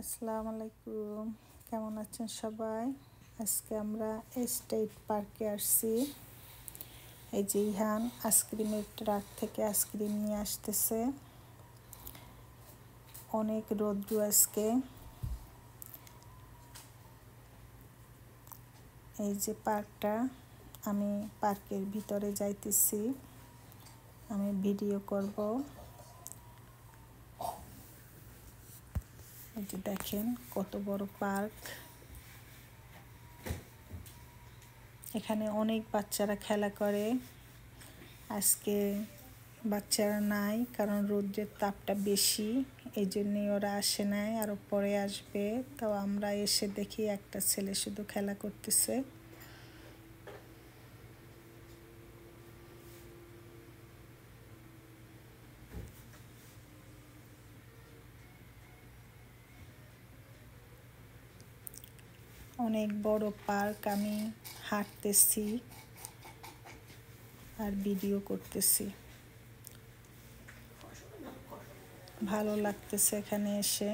আসসালামু আলাইকুম, কেমন আছেন সবাই? আজকে আমরা স্টেট পার্কে আসছি। এই যে ইহান আইসক্রিমের ট্রাক থেকে আইসক্রিম নিয়ে আসতেছে। অনেক রৌদ্র আজকে। এই যে পার্কটা, আমি পার্কের ভিতরে যাইতেছি, আমি ভিডিও করব। এই যে দেখেন কত বড় পার্ক। এখানে অনেক বাচ্চারা খেলা করে। আজকে বাচ্চারা নাই, কারণ রোদের তাপটা বেশি, এই জন্যই ওরা আসে নাই, আরও পরে আসবে। তো আমরা এসে দেখি একটা ছেলে শুধু খেলা করতেছে। অনেক বড় পার্ক, আমি হাঁটতেছি আর ভিডিও করতেছি। ভালো লাগতেছে এখানে এসে।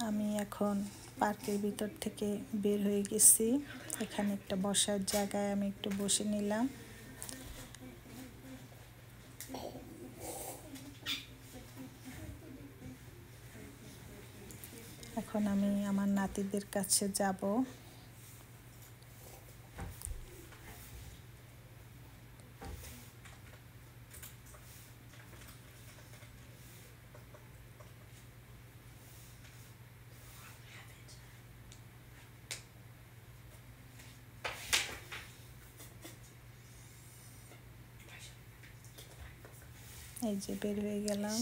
আমি এখন পার্কের ভিতর থেকে বের হয়ে গেছি। এখানে একটা বসার জায়গায় আমি একটু বসে নিলাম। এখন আমি আমার নাতিদের কাছে যাব। এই যে বের হয়ে গেলাম।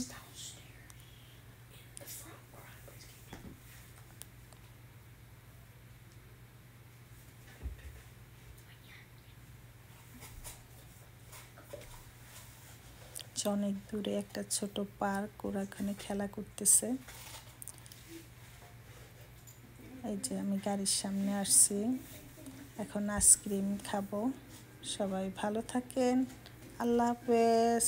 অনেক দূরে একটা ছোট পার্ক, ওরা এখানে খেলা করতেছে। এই যে আমি গাড়ির সামনে আসছি, এখন আইসক্রিম খাবো। সবাই ভালো থাকেন, আল্লাহ হাফেজ।